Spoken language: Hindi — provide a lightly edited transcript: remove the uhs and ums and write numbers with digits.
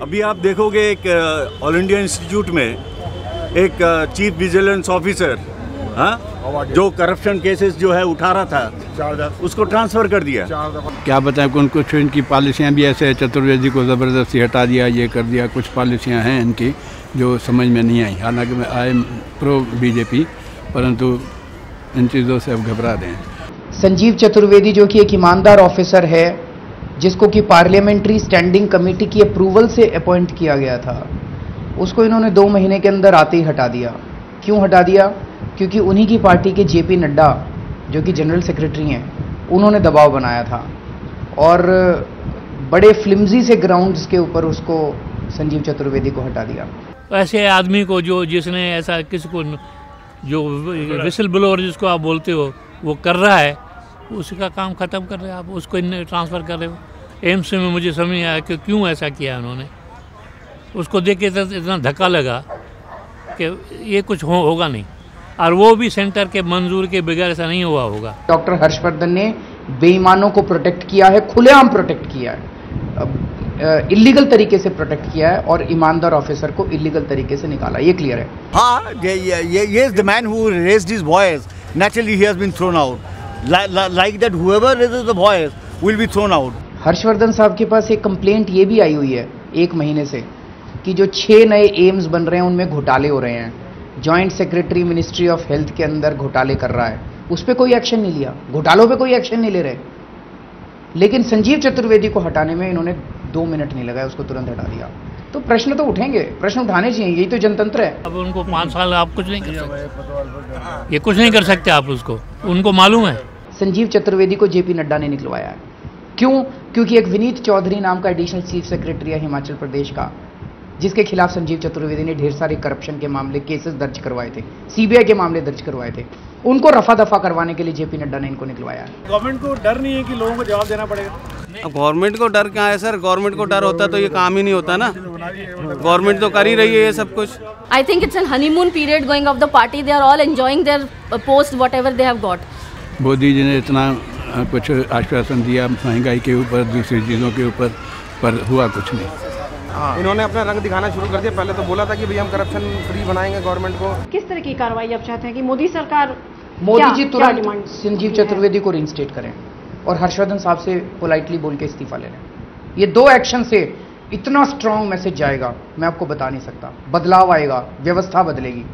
अभी आप देखोगे एक ऑल इंडिया इंस्टीट्यूट में एक चीफ विजिलेंस ऑफिसर जो करप्शन केसेस जो है उठा रहा था उसको ट्रांसफ़र कर दिया। क्या बताएं कुछ इनकी पॉलिसियाँ भी ऐसे, चतुर्वेदी को ज़बरदस्ती हटा दिया, ये कर दिया। कुछ पॉलिसियाँ हैं इनकी जो समझ में नहीं आई। हालांकि मैं आई एम प्रो बीजेपी, परंतु इन चीज़ों से अब घबरा रहे हैं। संजीव चतुर्वेदी जो कि एक ईमानदार ऑफिसर है, जिसको कि पार्लियामेंट्री स्टैंडिंग कमेटी की अप्रूवल से अपॉइंट किया गया था, उसको इन्होंने 2 महीने के अंदर आते ही हटा दिया। क्यों हटा दिया? क्योंकि उन्हीं की पार्टी के जेपी नड्डा जो कि जनरल सेक्रेटरी हैं, उन्होंने दबाव बनाया था और बड़े फ्लिम्जी से ग्राउंड्स के ऊपर उसको संजीव चतुर्वेदी को हटा दिया। ऐसे आदमी को जिसने ऐसा किसी को जो विसल ब्लोअर जिसको आप बोलते हो वो कर रहा है, उसका काम ख़त्म कर रहे हो आप, उसको ट्रांसफ़र कर रहे हो। एम्स में मुझे समझ नहीं आया कि क्यों ऐसा किया उन्होंने। उसको देख के इतना धक्का लगा कि ये कुछ होगा नहीं, और वो भी सेंटर के मंजूर के बगैर ऐसा नहीं हुआ होगा। डॉक्टर हर्षवर्धन ने बेईमानों को प्रोटेक्ट किया है, खुलेआम प्रोटेक्ट किया है, इलीगल तरीके से प्रोटेक्ट किया है और ईमानदार ऑफिसर को इलीगल तरीके से निकाला, ये क्लियर है। हाँ, ये the man who raised his voice, naturally ही has been thrown out, like that whoever raises the voice will be thrown out। Harshvardhan साहब के पास एक कंप्लेंट ये भी आई हुई है 1 महीने से कि जो 6 नए एम्स बन रहे हैं उनमें घोटाले हो रहे हैं। Joint secretary ministry of health के अंदर घोटाले कर रहा है, उस पर कोई एक्शन नहीं लिया, घोटालों पे कोई एक्शन नहीं ले रहे। लेकिन संजीव चतुर्वेदी को हटाने में इन्होंने 2 मिनट नहीं लगाया, उसको तुरंत हटा दिया। तो प्रश्न तो उठेंगे, प्रश्न उठाने चाहिए, यही तो जनतंत्र है। अब उनको 5 साल आप कुछ नहीं कर सकते, ये कुछ नहीं कर सकते आप उसको, उनको मालूम है। संजीव चतुर्वेदी को जेपी नड्डा ने निकलवाया है। क्यों? क्योंकि एक विनीत चौधरी नाम का एडिशनल चीफ सेक्रेटरी है हिमाचल प्रदेश का, जिसके खिलाफ संजीव चतुर्वेदी ने ढेर सारे करप्शन के मामले केसेस दर्ज करवाए थे, सीबीआई के मामले दर्ज करवाए थे। उनको रफा दफा करवाने के लिए जेपी नड्डा ने इनको निकलवाया है। गवर्नमेंट को डर नहीं है कि लोगों को जवाब देना पड़ेगा? गवर्नमेंट को डर क्या है सर? गवर्नमेंट को डर होता तो ये काम ही नहीं होता ना। गवर्नमेंट तो कर ही रही है ये सब कुछ। I think it's a honeymoon period going of the party. They are all enjoying their post whatever they have got. Modi ji ने इतना कुछ आश्वासन दिया महंगाई के ऊपर, दूसरी चीज़ों के ऊपर, पर हुआ कुछ नहीं। इन्होंने अपना रंग दिखाना शुरू कर दिया। पहले तो बोला था कि भैया हम करप्शन फ्री बनाएंगे गवर्नमेंट को। किस तरह की कार्रवाई आप चाहते हैं कि मोदी सरकार, मोदी जी तुरंत संजीव चतुर्वेदी को रिइंस्टेट करें और हर्षवर्धन साहब से पोलाइटली बोल के इस्तीफा ले लें। ये 2 एक्शन से इतना स्ट्रांग मैसेज जाएगा, मैं आपको बता नहीं सकता। बदलाव आएगा, व्यवस्था बदलेगी।